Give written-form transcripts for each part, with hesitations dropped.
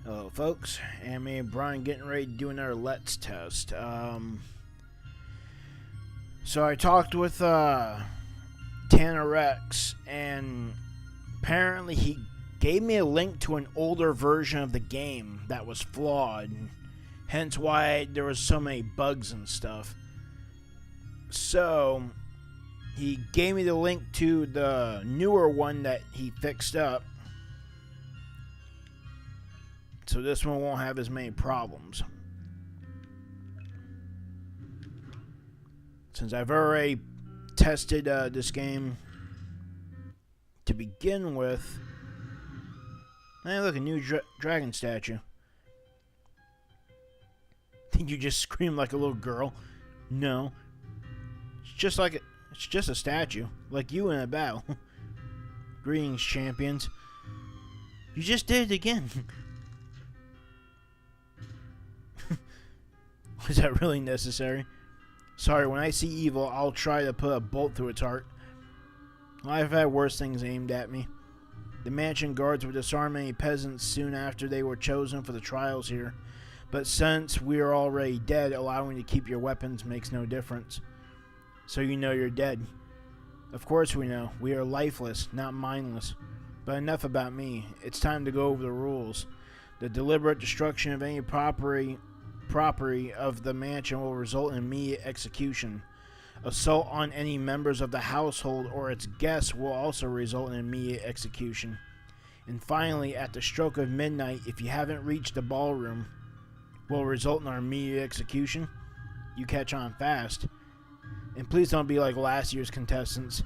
Hello, folks. And me and Brian getting ready to do another Let's test. So I talked with Tanner Rex, and apparently he gave me a link to an older version of the game that was flawed, hence why there was so many bugs and stuff. So he gave me the link to the newer one that he fixed up. So this one won't have as many problems. Since I've already tested this game to begin with. Hey, look, a new dragon statue. Think you just scream like a little girl? No. It's just a statue, like you in a battle. Greetings, champions. You just did it again. Was that really necessary? Sorry, when I see evil, I'll try to put a bolt through its heart. I've had worse things aimed at me. The mansion guards would disarm any peasants soon after they were chosen for the trials here. But since we are already dead, allowing you to keep your weapons makes no difference. So you know you're dead. Of course we know. We are lifeless, not mindless. But enough about me. It's time to go over the rules. The deliberate destruction of any property of the mansion will result in immediate execution. Assault on any members of the household or its guests will also result in immediate execution. And finally, at the stroke of midnight, if you haven't reached the ballroom, will result in our immediate execution. You catch on fast. And please don't be like last year's contestants.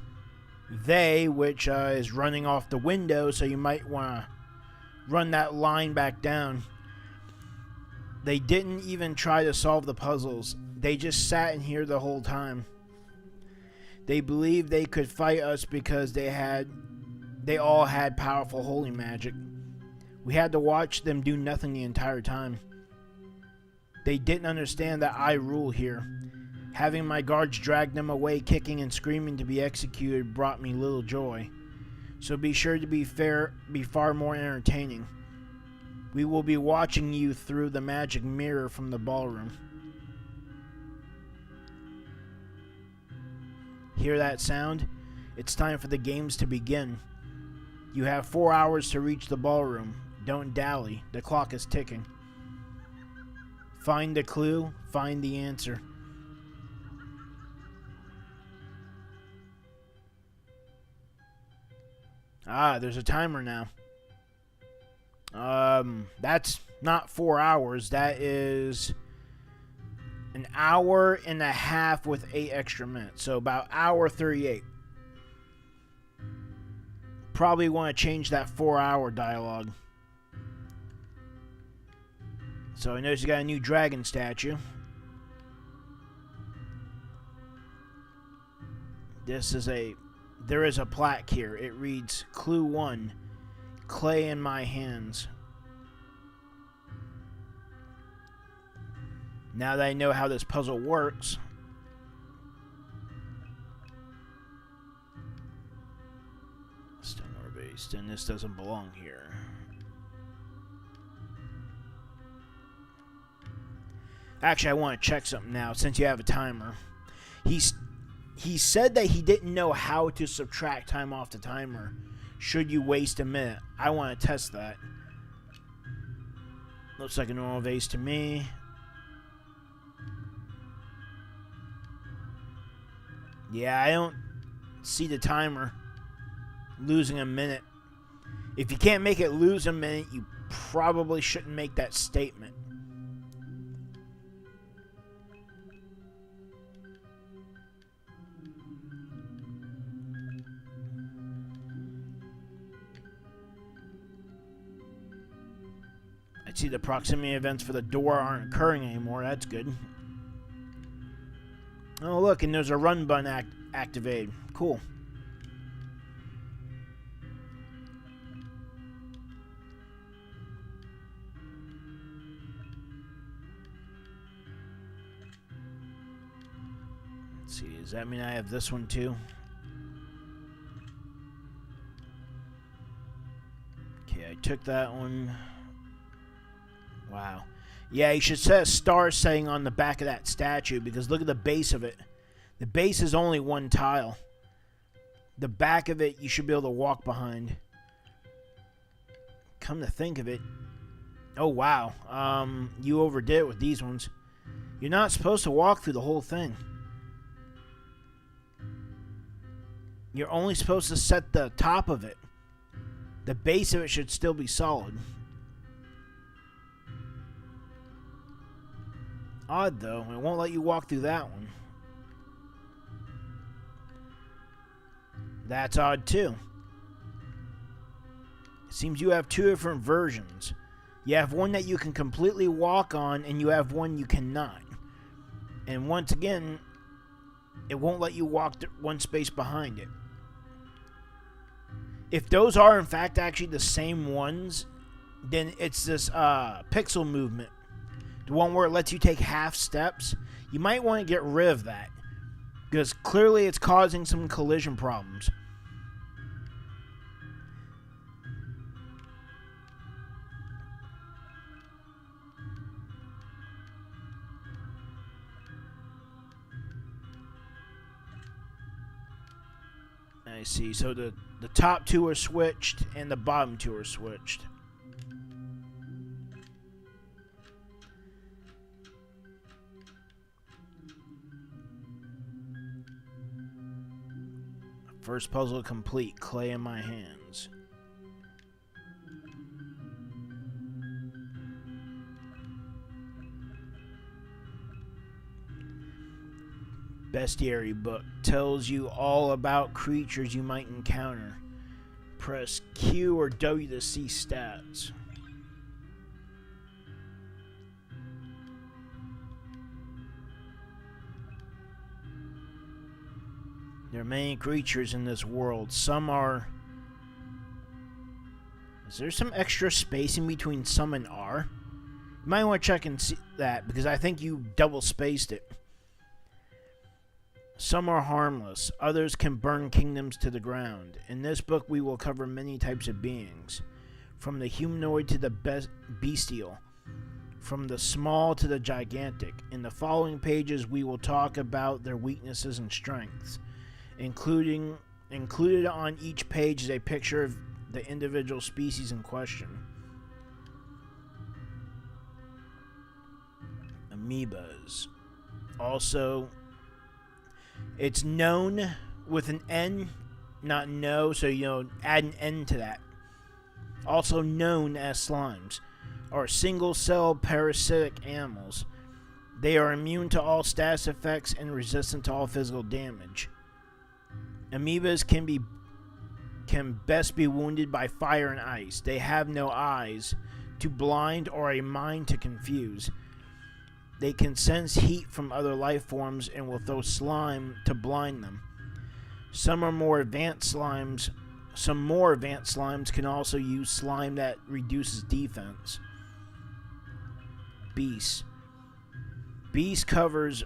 They, which is running off the window, so you might want to run that line back down. They didn't even try to solve the puzzles. They just sat in here the whole time. They believed they could fight us because they all had powerful holy magic. We had to watch them do nothing the entire time. They didn't understand that I rule here. Having my guards drag them away kicking and screaming to be executed brought me little joy. So be sure to be far more entertaining. We will be watching you through the magic mirror from the ballroom. Hear that sound? It's time for the games to begin. You have 4 hours to reach the ballroom. Don't dally. The clock is ticking. Find the clue. Find the answer. Ah, there's a timer now. That's not 4 hours. That is an hour and a half with 8 extra minutes. So about hour 38. Probably want to change that 4-hour dialogue. So I noticed you got a new dragon statue. There is a plaque here. It reads, Clue 1, Clay in my hands. Now that I know how this puzzle works, Stenor based, and this doesn't belong here. Actually, I want to check something now since you have a timer. He said that he didn't know how to subtract time off the timer should you waste a minute. I want to test that. Looks like a normal vase to me. Yeah, I don't see the timer losing a minute. If you can't make it lose a minute, you probably shouldn't make that statement. I see the proximity events for the door aren't occurring anymore. That's good. Oh, look, and there's a run button activated. Cool. Let's see, does that mean I have this one too? Okay, I took that one. Wow. Yeah, you should set a star setting on the back of that statue, because look at the base of it. The base is only one tile. The back of it, you should be able to walk behind. Come to think of it. Oh, wow. You overdid it with these ones. You're not supposed to walk through the whole thing. You're only supposed to set the top of it. The base of it should still be solid. Odd, though. It won't let you walk through that one. That's odd, too. It seems you have two different versions. You have one that you can completely walk on, and you have one you cannot. And once again, it won't let you walk one space behind it. If those are, in fact, actually the same ones, then it's this pixel movement. The one where it lets you take half steps. You might want to get rid of that, because clearly it's causing some collision problems. I see. So the top two are switched and the bottom two are switched. First puzzle complete. Clay in my hands. Bestiary book tells you all about creatures you might encounter. Press Q or W to see stats. There are many creatures in this world. Some are... Is there some extra space in between some and R? You might want to check and see that, because I think you double spaced it. Some are harmless. Others can burn kingdoms to the ground. In this book, we will cover many types of beings, from the humanoid to the bestial, from the small to the gigantic. In the following pages, we will talk about their weaknesses and strengths. Included on each page is a picture of the individual species in question. Amoebas. Also, it's known with an N, not no, so add an N to that. Also known as slimes, are single-cell parasitic animals. They are immune to all status effects and resistant to all physical damage. Amoebas can best be wounded by fire and ice. They have no eyes to blind or a mind to confuse. They can sense heat from other life forms and will throw slime to blind them. Some more advanced slimes can also use slime that reduces defense. Beast. Beast covers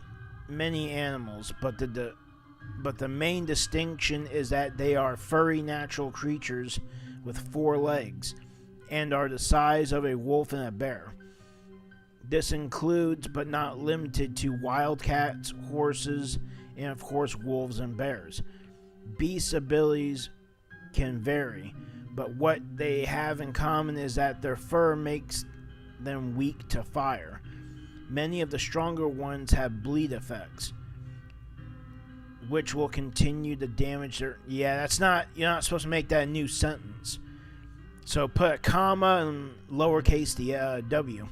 many animals, but the main distinction is that they are furry natural creatures with 4 legs and are the size of a wolf and a bear. This includes, but not limited to, wildcats, horses, and of course wolves and bears. Beasts' abilities can vary, but what they have in common is that their fur makes them weak to fire. Many of the stronger ones have bleed effects, which will continue to damage their... Yeah, you're not supposed to make that a new sentence. So put a comma and lowercase the W.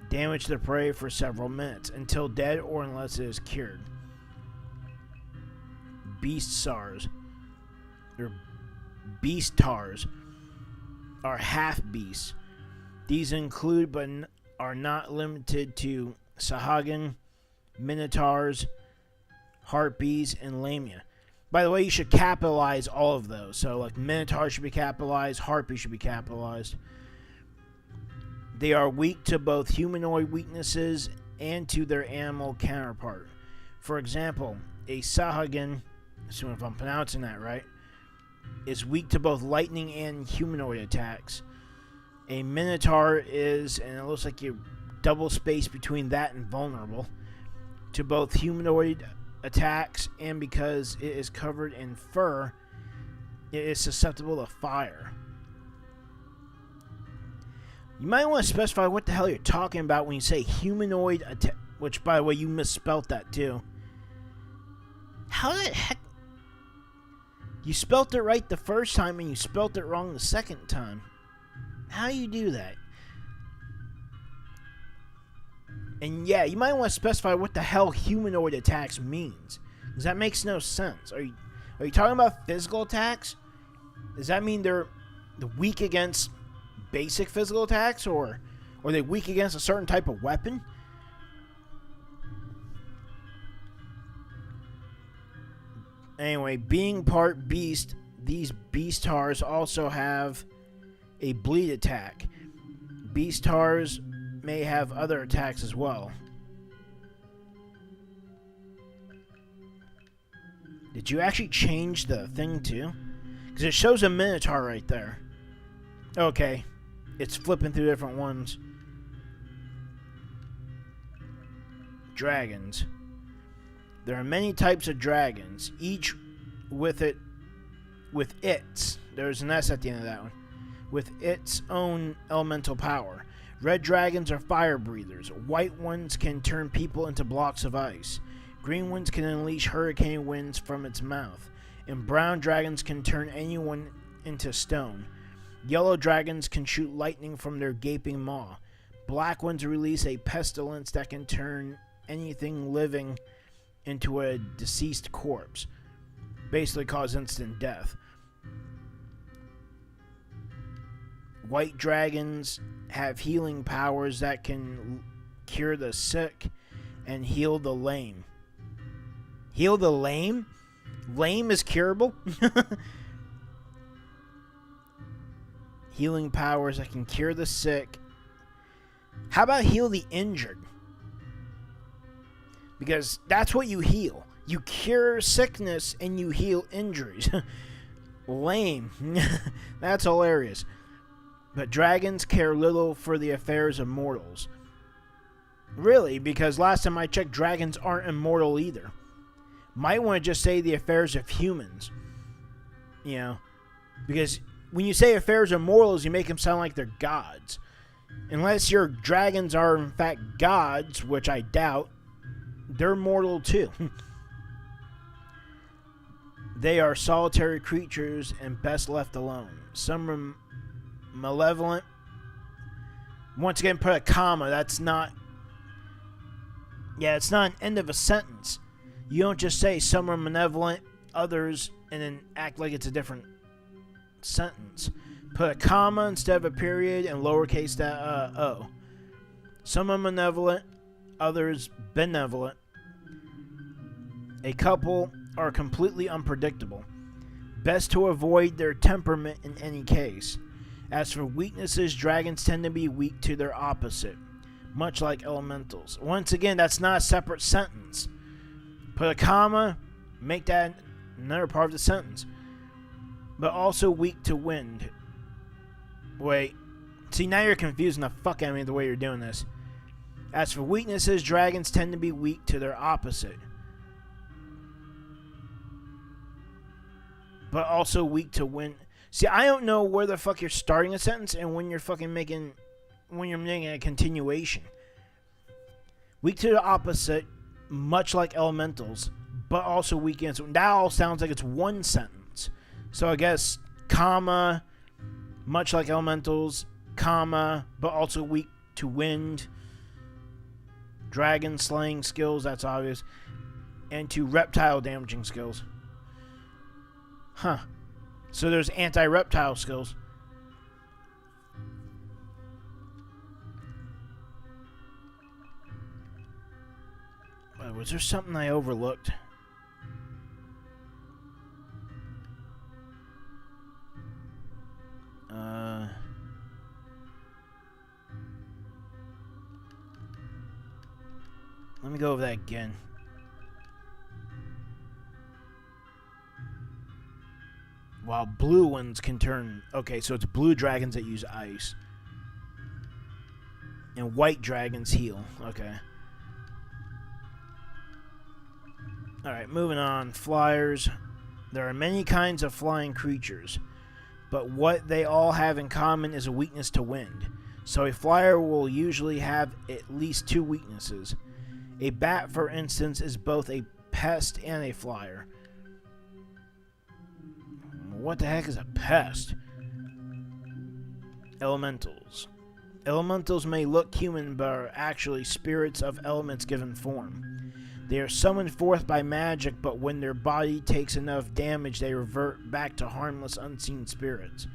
Damage the prey for several minutes, until dead or unless it is cured. Beastars are half-beasts. These include, but are not limited to, Sahagin, Minotaurs, Harpies, and Lamia. By the way, you should capitalize all of those. So, like, Minotaur should be capitalized, Harpy should be capitalized. They are weak to both humanoid weaknesses and to their animal counterpart. For example, a Sahagin, assuming if I'm pronouncing that right, is weak to both lightning and humanoid attacks. A Minotaur is, and it looks like you double space between that and vulnerable to both humanoid attacks, and because it is covered in fur, it is susceptible to fire. You might want to specify what the hell you're talking about when you say humanoid attack, which, by the way, you misspelt that too. How the heck? You spelt it right the first time and you spelt it wrong the second time. How do you do that? And yeah, you might want to specify what the hell humanoid attacks means, because that makes no sense. Are you talking about physical attacks? Does that mean they're weak against basic physical attacks, or are they weak against a certain type of weapon? Anyway, being part beast, these Beastars also have a bleed attack. Beastars may have other attacks as well. Did you actually change the thing too? Because it shows a Minotaur right there. Okay. It's flipping through different ones. Dragons. There are many types of dragons, each with its, there's an S at the end of that one, with its own elemental power. Red dragons are fire breathers. White ones can turn people into blocks of ice. Green ones can unleash hurricane winds from its mouth. And brown dragons can turn anyone into stone. Yellow dragons can shoot lightning from their gaping maw. Black ones release a pestilence that can turn anything living into a deceased corpse. Basically cause instant death. White dragons have healing powers that can cure the sick and heal the lame. Heal the lame? Lame is curable? Healing powers that can cure the sick. How about heal the injured? Because that's what you heal. You cure sickness and you heal injuries. Lame. That's hilarious. But dragons care little for the affairs of mortals. Really, because last time I checked, dragons aren't immortal either. Might want to just say the affairs of humans. You know, because when you say affairs of mortals, you make them sound like they're gods. Unless your dragons are in fact gods, which I doubt, they're mortal too. They are solitary creatures and best left alone. Some are malevolent. Once again, put a comma. That's not... Yeah, it's not an end of a sentence. You don't just say some are malevolent, others, and then act like it's a different sentence. Put a comma instead of a period and lowercase o. Some are malevolent, others benevolent. A couple are completely unpredictable. Best to avoid their temperament in any case. As for weaknesses, dragons tend to be weak to their opposite, much like elementals. Once again, that's not a separate sentence. Put a comma, make that another part of the sentence. But also weak to wind. Wait. See, now you're confusing the fuck out of me the way you're doing this. As for weaknesses, dragons tend to be weak to their opposite. But also weak to wind. See, I don't know where the fuck you're starting a sentence and when you're fucking making... when you're making a continuation. Weak to the opposite, much like elementals, but also weak against... That all sounds like it's one sentence. So I guess, comma, much like elementals, comma, but also weak to wind. Dragon slaying skills, that's obvious. And to reptile damaging skills. Huh. So there's anti-reptile skills. Was there something I overlooked? Let me go over that again. While blue ones can turn... Okay, so it's blue dragons that use ice. And white dragons heal. Okay. Alright, moving on. Flyers. There are many kinds of flying creatures, but what they all have in common is a weakness to wind. So a flyer will usually have at least two weaknesses. A bat, for instance, is both a pest and a flyer. What the heck is a pest? Elementals. Elementals may look human, but are actually spirits of elements given form. They are summoned forth by magic, but when their body takes enough damage, they revert back to harmless, unseen spirits.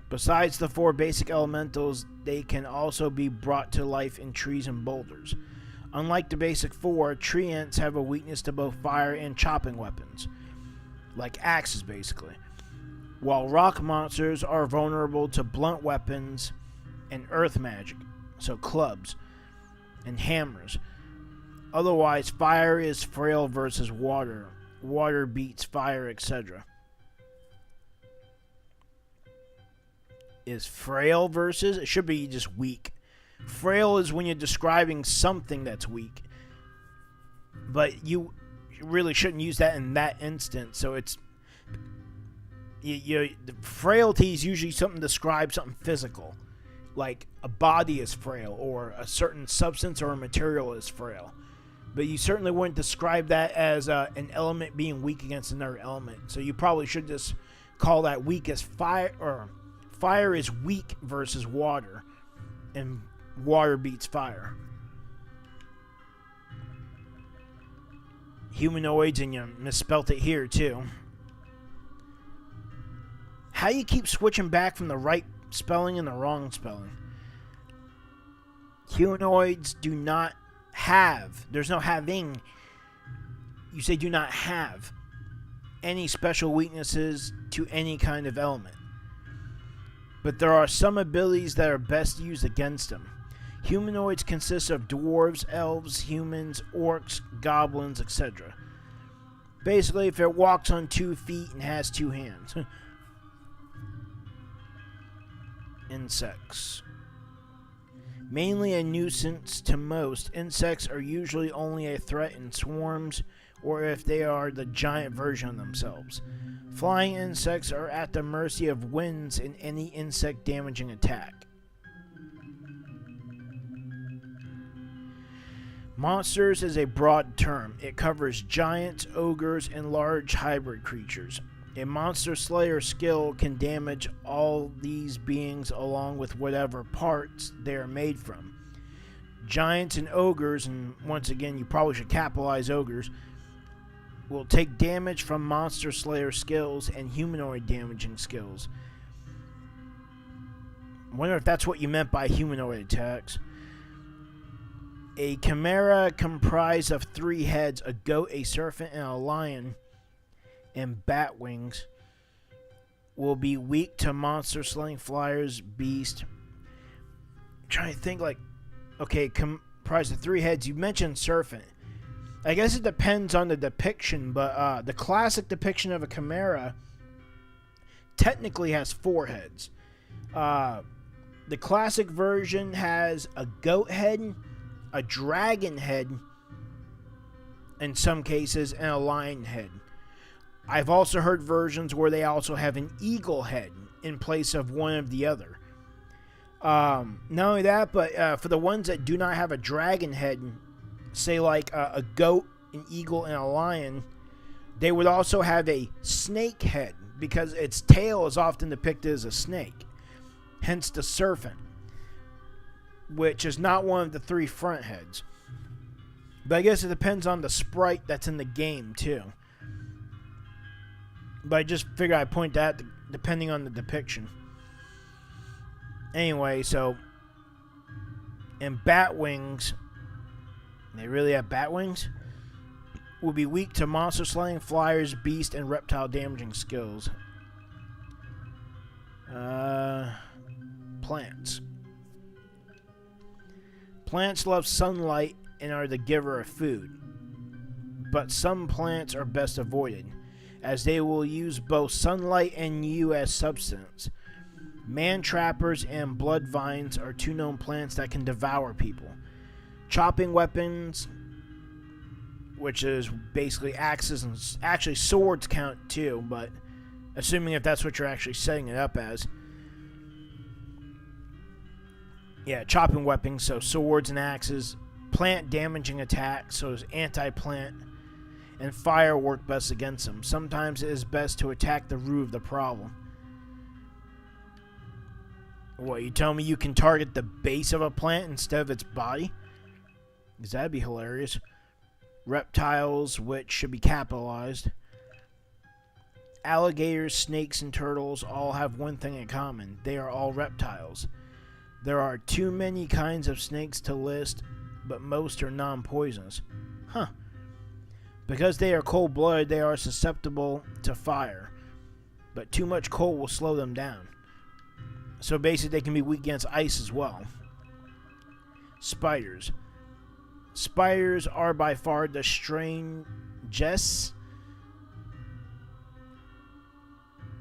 Besides the four basic elementals, they can also be brought to life in trees and boulders. Unlike the basic four, tree ants have a weakness to both fire and chopping weapons, like axes basically, while rock monsters are vulnerable to blunt weapons and earth magic, so clubs and hammers. Otherwise, fire is frail versus water. Water beats fire, etc. Is frail versus? It should be just weak. Frail is when you're describing something that's weak. But you really shouldn't use that in that instance. So it's... the frailty is usually something to describe something physical. Like a body is frail, or a certain substance or a material is frail. But you certainly wouldn't describe that as an element being weak against another element. So you probably should just call that weak as fire, or fire is weak versus water, and water beats fire. Humanoids, and you misspelt it here too. How do you keep switching back from the right spelling and the wrong spelling? Humanoids do not have, there's no having, you say do not have any special weaknesses to any kind of element. But there are some abilities that are best used against them. Humanoids consist of dwarves, elves, humans, orcs, goblins, etc. Basically, if it walks on 2 feet and has 2 hands. Insects. Mainly a nuisance to most, insects are usually only a threat in swarms, or if they are the giant version of themselves. Flying insects are at the mercy of winds in any insect-damaging attack. Monsters is a broad term. It covers giants, ogres, and large hybrid creatures. A monster slayer skill can damage all these beings along with whatever parts they are made from. Giants and ogres, and once again you probably should capitalize ogres, will take damage from monster slayer skills and humanoid damaging skills. I wonder if that's what you meant by humanoid attacks. A chimera comprised of 3 heads, a goat, a serpent, and a lion, and bat wings, will be weak to monster slaying flyers, beast. I'm trying to think, like, okay, comprised of 3 heads. You mentioned serpent. I guess it depends on the depiction, but the classic depiction of a chimera technically has 4 heads. The classic version has a goat head, a dragon head, in some cases, and a lion head. I've also heard versions where they also have an eagle head in place of one of the other. Not only that, but for the ones that do not have a dragon head, say like a goat, an eagle, and a lion, they would also have a snake head because its tail is often depicted as a snake. Hence the serpent, which is not one of the 3 front heads. But I guess it depends on the sprite that's in the game too. But I just figured I'd point that depending on the depiction. Anyway, so... And bat wings... They really have bat wings? Will be weak to monster slaying, flyers, beast, and reptile damaging skills. Plants. Plants love sunlight and are the giver of food. But some plants are best avoided, as they will use both sunlight and you as substance. Man-trappers and blood vines are two known plants that can devour people. Chopping weapons, which is basically axes, and actually swords count too, but assuming if that's what you're actually setting it up as. Yeah, chopping weapons, so swords and axes. Plant damaging attacks, so it's anti-plant. And fire work best against them. Sometimes it is best to attack the root of the problem. What, you tell me you can target the base of a plant instead of its body? Because that'd be hilarious. Reptiles, which should be capitalized. Alligators, snakes, and turtles all have one thing in common. They are all reptiles. There are too many kinds of snakes to list, but most are non-poisonous. Huh. Because they are cold-blooded, they are susceptible to fire. But too much cold will slow them down. So basically they can be weak against ice as well. Spiders. Spiders are by far the strangest.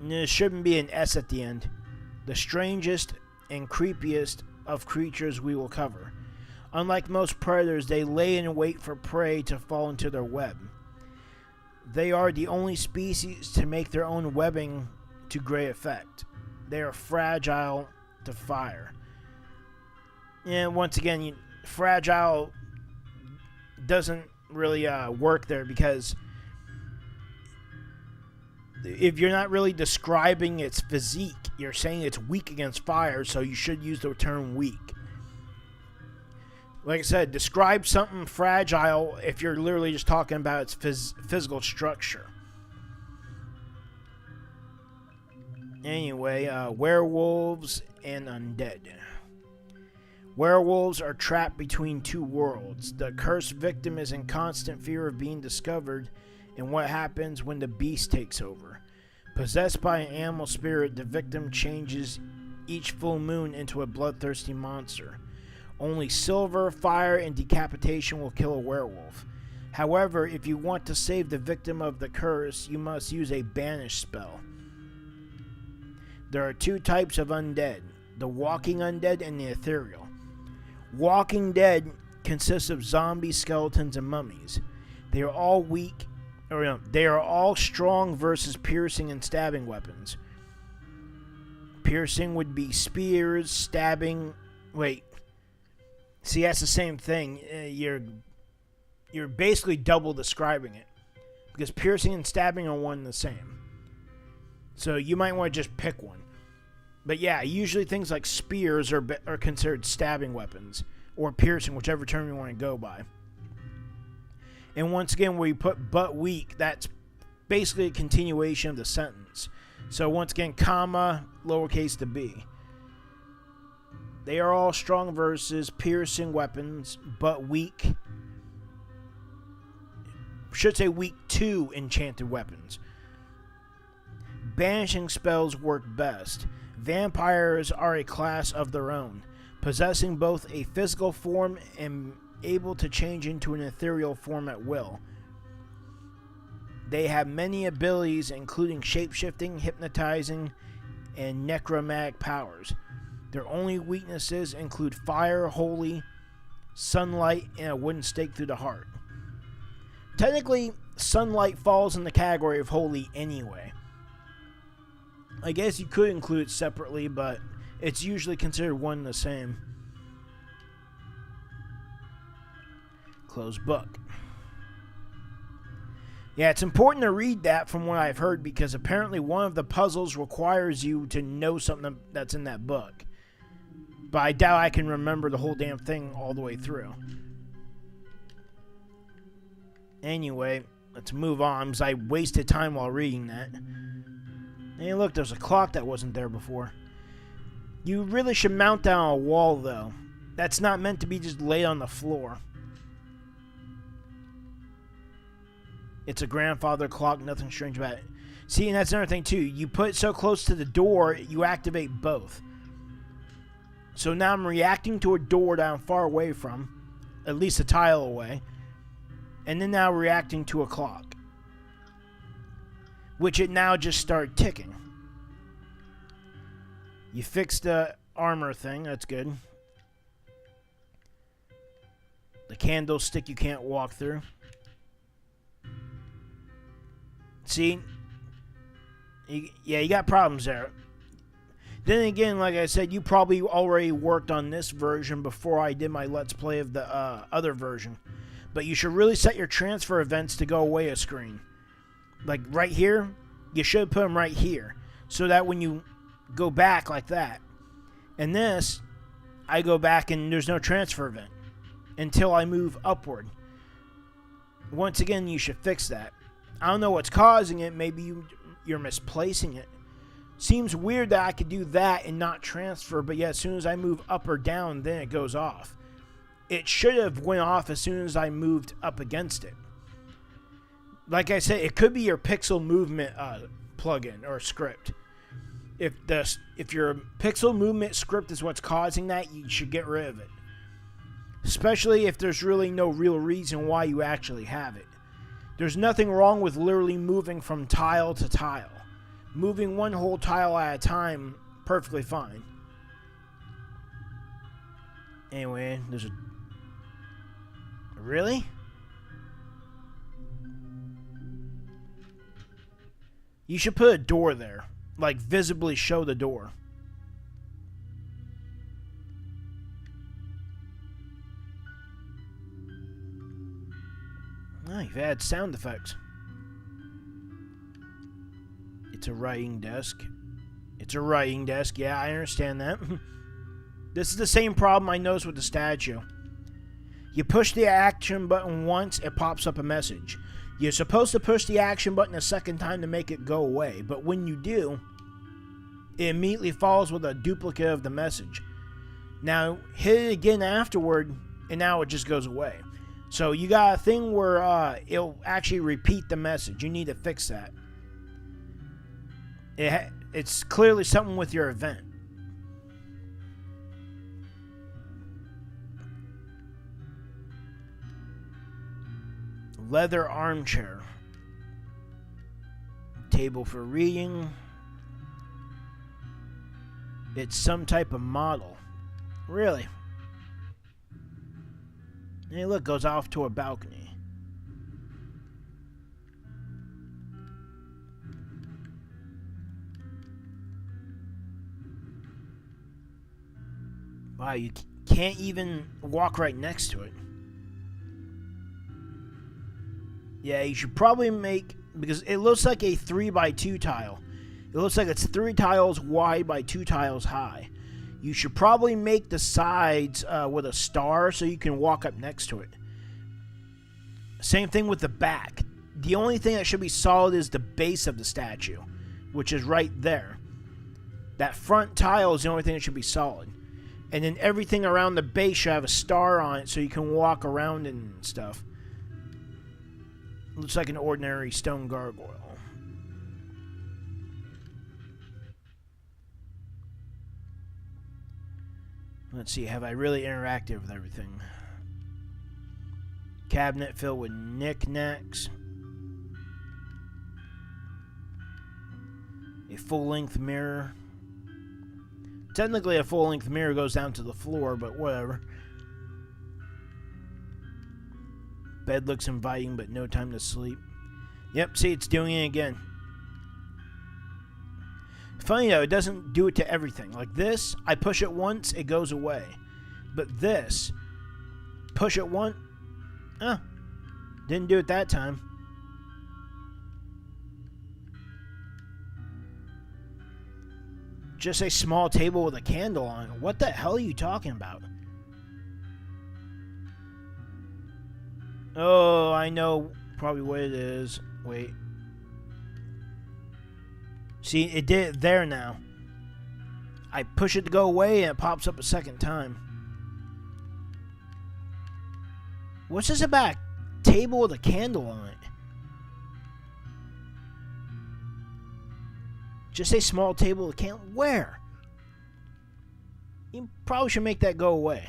There shouldn't be an S at the end. The strangest and creepiest of creatures we will cover. Unlike most predators, they lay in wait for prey to fall into their web. They are the only species to make their own webbing to great effect. They are fragile to fire. And once again, fragile doesn't really work there, because if you're not really describing its physique, you're saying it's weak against fire, so you should use the term weak. Like I said, describe something fragile if you're literally just talking about its physical structure. Anyway, werewolves and undead. Werewolves are trapped between two worlds. The cursed victim is in constant fear of being discovered, and what happens when the beast takes over. Possessed by an animal spirit, the victim changes each full moon into a bloodthirsty monster. Only silver, fire, and decapitation will kill a werewolf. However, if you want to save the victim of the curse, you must use a banish spell. There are two types of undead, the walking undead and the ethereal. Walking dead consists of zombies, skeletons, and mummies. They are all they are all strong versus piercing and stabbing weapons. Piercing would be spears, stabbing. Wait. See, that's the same thing. You're basically double describing it, because piercing and stabbing are one and the same. So you might want to just pick one. But yeah, usually things like spears are considered stabbing weapons, or piercing, whichever term you want to go by. And once again, where you put but weak, that's basically a continuation of the sentence. So once again, comma, lowercase the b. They are all strong versus piercing weapons, but weak. Should say weak to enchanted weapons. Banishing spells work best. Vampires are a class of their own, possessing both a physical form and able to change into an ethereal form at will. They have many abilities, including shapeshifting, hypnotizing, and necromantic powers. Their only weaknesses include fire, holy, sunlight, and a wooden stake through the heart. Technically, sunlight falls in the category of holy anyway. I guess you could include it separately, but it's usually considered one and the same. Closed book. Yeah, it's important to read that from what I've heard, because apparently one of the puzzles requires you to know something that's in that book. But I doubt I can remember the whole damn thing all the way through. Anyway, let's move on, because I wasted time while reading that. Hey, look, there's a clock that wasn't there before. You really should mount that on a wall, though. That's not meant to be just laid on the floor. It's a grandfather clock, nothing strange about it. See, and that's another thing, too. You put it so close to the door, you activate both. So now I'm reacting to a door that I'm far away from, at least a tile away, and then now reacting to a clock, which it now just started ticking. You fixed the armor thing. That's good. The candlestick you can't walk through. See? Yeah, you got problems there. Then again, like I said, you probably already worked on this version before I did my Let's Play of the other version. But you should really set your transfer events to go away a screen. Like right here, you should put them right here. So that when you go back like that. And this, I go back and there's no transfer event until I move upward. Once again, you should fix that. I don't know what's causing it. Maybe you're misplacing it. Seems weird that I could do that and not transfer, but yet as soon as I move up or down, then it goes off. It should have went off as soon as I moved up against it. Like I said, it could be your pixel movement plugin or script. If your pixel movement script is what's causing that, you should get rid of it. Especially if there's really no real reason why you actually have it. There's nothing wrong with literally moving from tile to tile. Moving one whole tile at a time, perfectly fine. Anyway, there's a... Really? You should put a door there. Like, visibly show the door. Oh, you've added sound effects. It's a writing desk. It's a writing desk. Yeah, I understand that. This is the same problem I noticed with the statue. You push the action button once, it pops up a message. You're supposed to push the action button a second time to make it go away, but when you do, it immediately follows with a duplicate of the message. Now, hit it again afterward, and now it just goes away. So you got a thing where it'll actually repeat the message. You need to fix that. It's clearly something with your event. Leather armchair. Table for reading. It's some type of model. Really? Hey, look, goes off to a balcony. Wow, you can't even walk right next to it. Yeah, you should probably make... Because it looks like a 3x2 tile. It looks like it's 3 tiles wide by 2 tiles high. You should probably make the sides with a star so you can walk up next to it. Same thing with the back. The only thing that should be solid is the base of the statue, which is right there. That front tile is the only thing that should be solid. And then everything around the base should have a star on it so you can walk around and stuff. Looks like an ordinary stone gargoyle. Let's see, have I really interacted with everything? Cabinet filled with knickknacks. A full-length mirror. Technically, a full-length mirror goes down to the floor, but whatever. Bed looks inviting, but no time to sleep. Yep, see, it's doing it again. Funny though, it doesn't do it to everything. Like this, I push it once, it goes away. But this, push it once, didn't do it that time. Just a small table with a candle on it. What the hell are you talking about? Oh, I know probably what it is. Wait. See, it did it there now. I push it to go away and it pops up a second time. What's this about a table with a candle on it? Just a small table with a candle. Where? You probably should make that go away.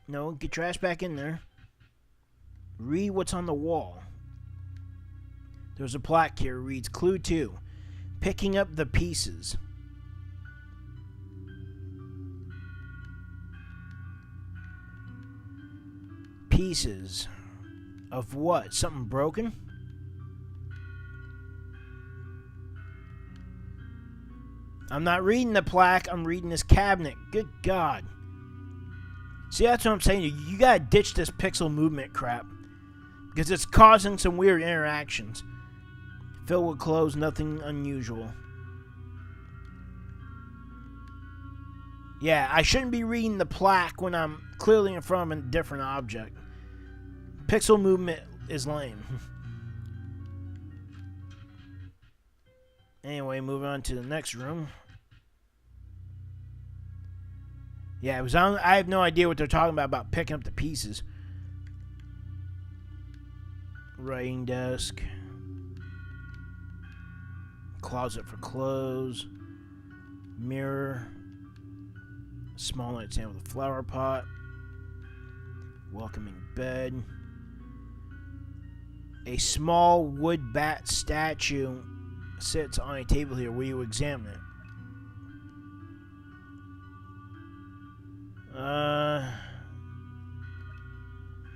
No, get your ass back in there. Read what's on the wall. There's a plaque here. Reads Clue 2. Picking up the pieces. Pieces of what? Something broken? I'm not reading the plaque, I'm reading this cabinet. Good God. See, that's what I'm saying. You gotta ditch this pixel movement crap. Because it's causing some weird interactions. Filled with clothes, nothing unusual. Yeah, I shouldn't be reading the plaque when I'm clearly in front of a different object. Pixel movement is lame. Anyway, moving on to the next room. Yeah, it was on. I have no idea what they're talking about picking up the pieces. Writing desk. Closet for clothes. Mirror. Small nightstand with a flower pot. Welcoming bed. A small wood bat statue sits on a table here. Will you examine it?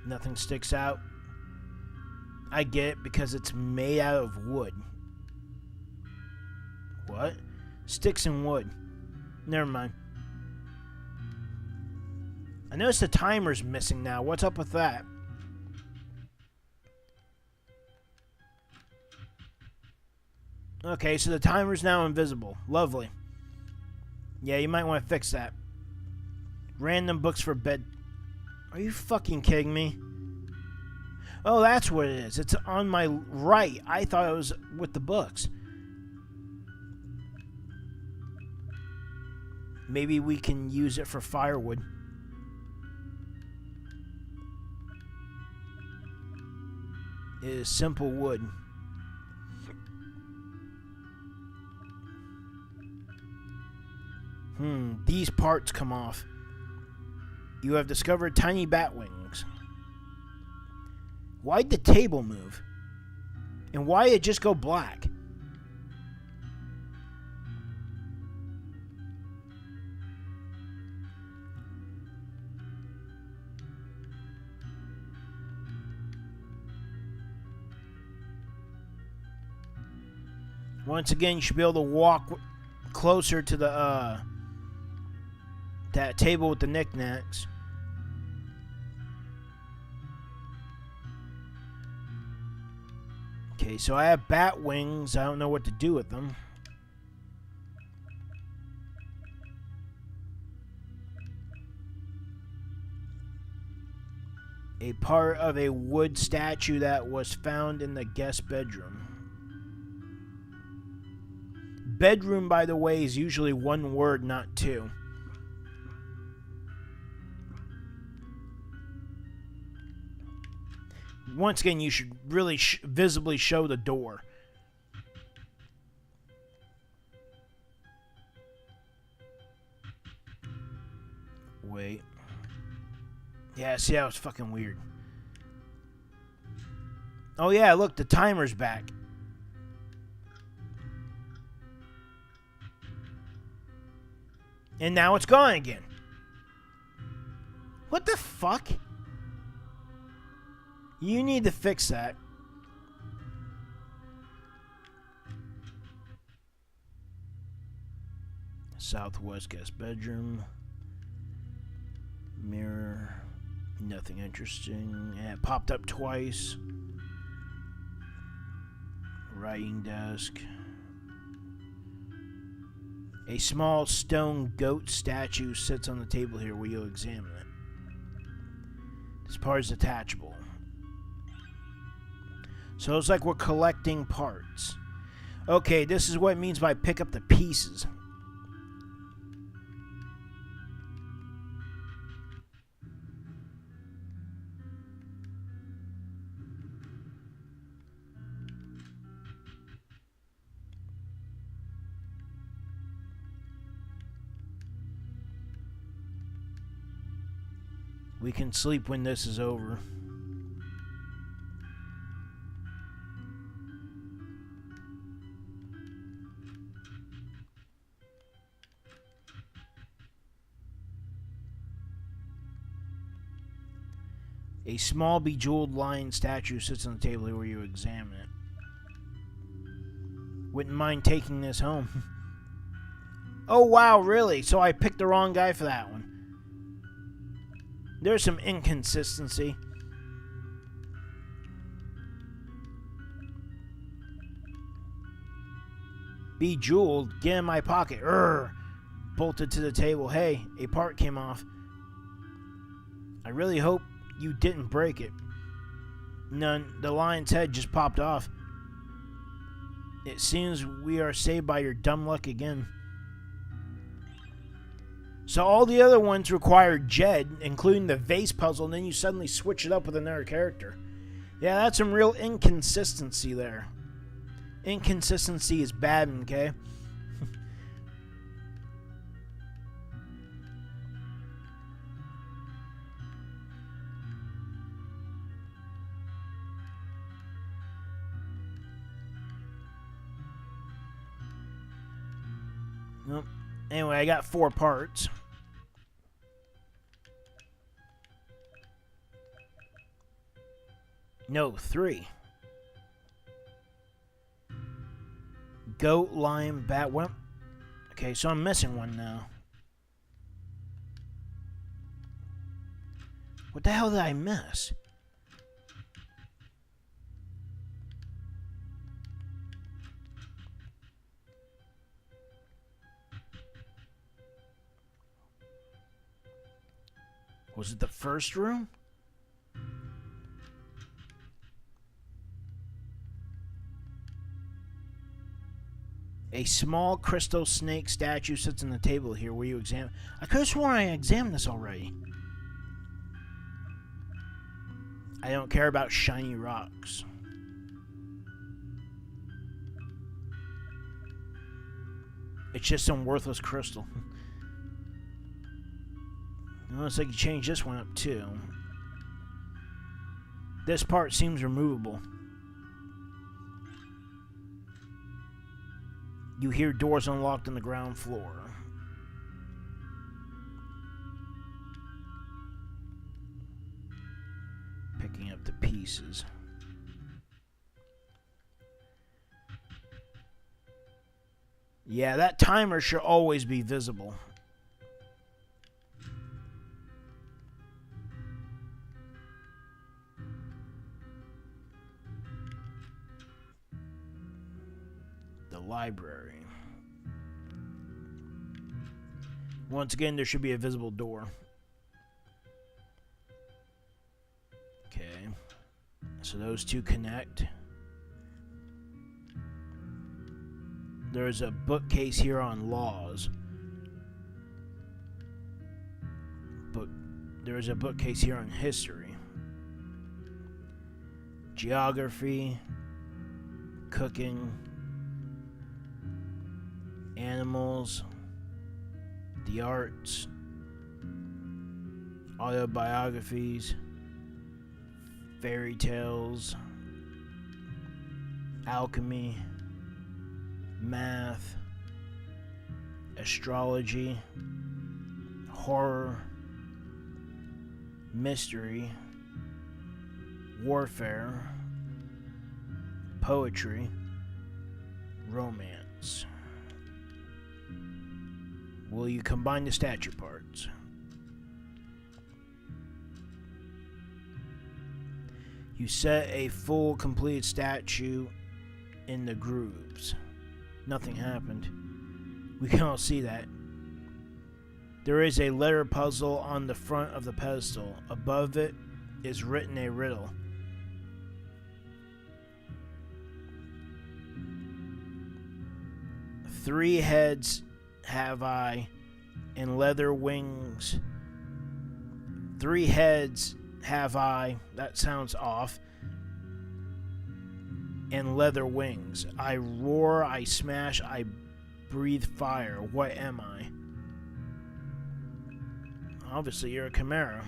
Nothing sticks out. I get it because it's made out of wood. What? Sticks and wood. Never mind. I noticed the timer's missing now. What's up with that? Okay, so the timer's now invisible. Lovely. Yeah, you might want to fix that. Random books for bed. Are you fucking kidding me? Oh, that's what it is. It's on my right. I thought it was with the books. Maybe we can use it for firewood. It is simple wood. These parts come off. You have discovered tiny bat wings. Why'd the table move? And why did it just go black? Once again, you should be able to walk closer to the that table with the knickknacks. Okay, so I have bat wings. I don't know what to do with them. A part of a wood statue that was found in the guest bedroom. Bedroom, by the way, is usually one word, not two. Once again, you should really visibly show the door. Wait. Yeah, see, that was fucking weird. Oh yeah, look, the timer's back. And now it's gone again. What the fuck? You need to fix that. Southwest guest bedroom. Mirror. Nothing interesting. Yeah, it popped up twice. Writing desk. A small stone goat statue sits on the table here where you'll examine it. This part is detachable. So it's like we're collecting parts. Okay, this is what it means by pick up the pieces. We can sleep when this is over. A small bejeweled lion statue sits on the table where you examine it. Wouldn't mind taking this home. Oh wow, really? So I picked the wrong guy for that one. There's some inconsistency. Bejeweled, get in my pocket. Urgh. Bolted to the table. Hey, a part came off. I really hope you didn't break it. None. The lion's head just popped off. It seems we are saved by your dumb luck again. So all the other ones require Jed, including the vase puzzle, and then you suddenly switch it up with another character. Yeah, that's some real inconsistency there. Inconsistency is bad, okay? Nope. Anyway, I got 4 parts. No, 3. Goat, lion, bat. Well, okay, so I'm missing one now. What the hell did I miss? Was it the first room? A small crystal snake statue sits on the table here where you examine. I could have sworn I examined this already. I don't care about shiny rocks. It's just some worthless crystal. Unless I can change this one up too. This part seems removable. You hear doors unlocked on the ground floor. Picking up the pieces. Yeah, that timer should always be visible. The library. Once again, there should be a visible door. Okay. So those two connect. There's a bookcase here on laws. There's a bookcase here on history. Geography. Cooking. Animals. The arts. Autobiographies. Fairy tales. Alchemy. Math. Astrology. Horror. Mystery. Warfare. Poetry. Romance. Will you combine the statue parts? You set a full completed statue in the grooves. Nothing happened. We can all see that. There is a letter puzzle on the front of the pedestal. Above it is written a riddle. Three heads have I, and leather wings. 3 heads have I. That sounds off. And leather wings. I roar, I smash, I breathe fire. What am I? Obviously, you're a chimera.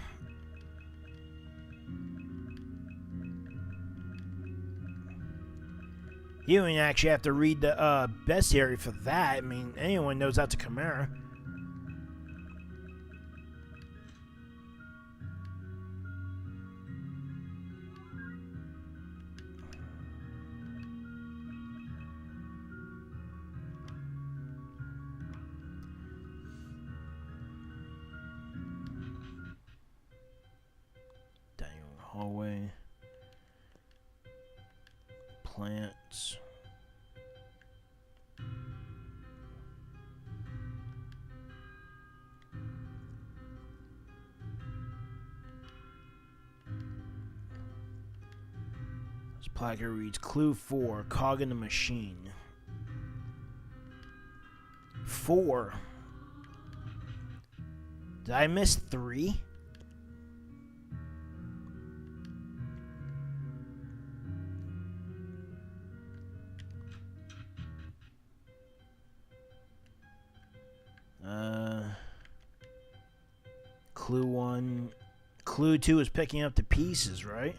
You don't actually have to read the bestiary for that. I mean, anyone knows that's a chimera. Hallway. Plants. This placard reads Clue 4, Cog in the Machine. 4. Did I miss 3? Clue 1. Clue 2 is picking up the pieces, right?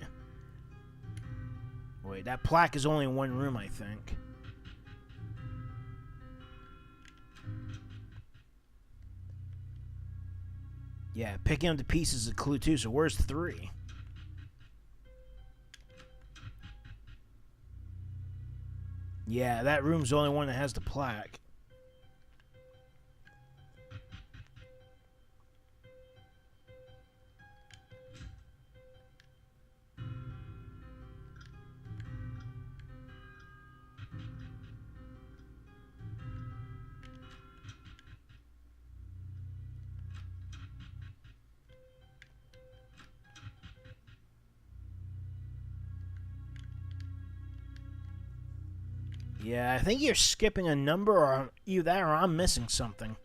Wait, that plaque is only in one room, I think. Yeah, picking up the pieces is clue 2, so where's 3? Yeah, that room's the only one that has the plaque. Yeah, I think you're skipping a number, or either that or I'm missing something.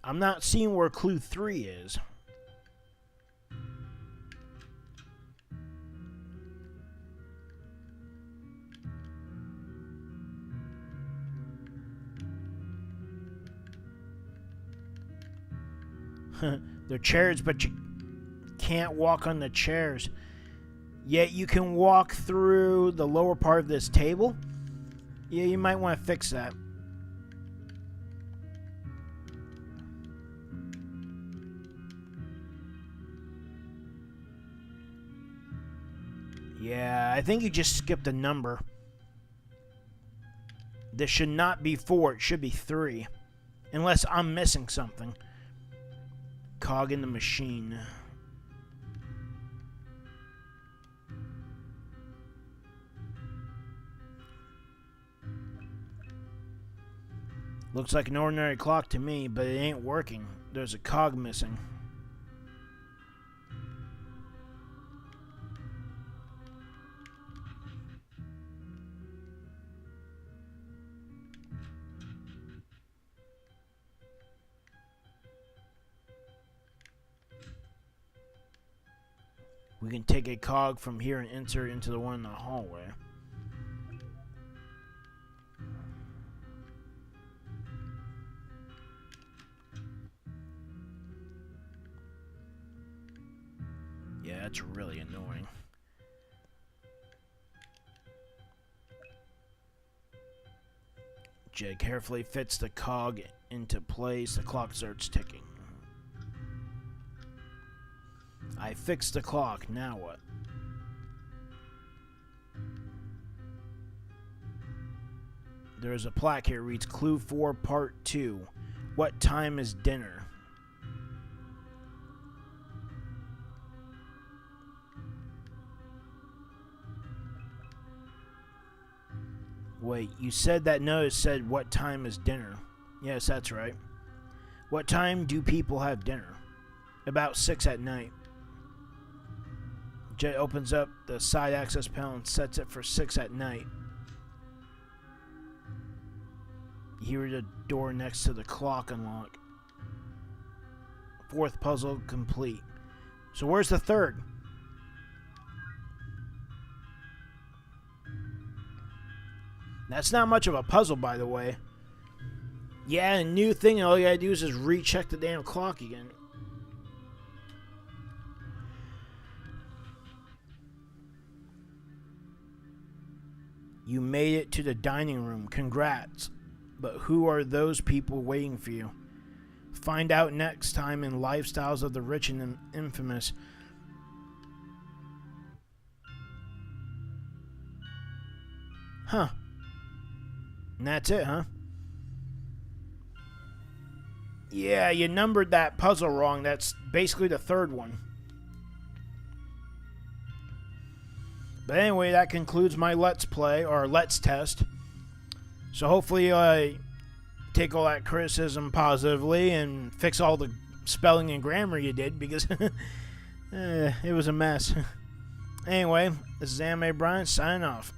I'm not seeing where clue 3 is. They're chairs, but you can't walk on the chairs. Yet you can walk through the lower part of this table. Yeah, you might want to fix that. Yeah, I think you just skipped a number. This should not be 4, it should be 3. Unless I'm missing something. Cog in the machine. Looks like an ordinary clock to me, but it ain't working. There's a cog missing. We can take a cog from here and enter into the one in the hallway. Yeah, that's really annoying. Jay carefully fits the cog into place. The clock starts ticking. I fixed the clock. Now what? There is a plaque here. It reads Clue 4 Part 2. What time is dinner? Wait, you said that notice said what time is dinner? Yes, that's right. What time do people have dinner? About 6 at night. Jet opens up the side access panel and sets it for 6 at night. You hear the door next to the clock unlock. 4th puzzle complete. So where's the 3rd? That's not much of a puzzle, by the way. Yeah, a new thing, all you gotta do is just recheck the damn clock again. You made it to the dining room. Congrats. But who are those people waiting for you? Find out next time in Lifestyles of the Rich and Infamous. Huh. And that's it, huh? Yeah, you numbered that puzzle wrong. That's basically the 3rd one. But anyway, that concludes my Let's Play, or Let's Test. So hopefully I take all that criticism positively and fix all the spelling and grammar you did, because it was a mess. Anyway, this is Anime Brian signing off.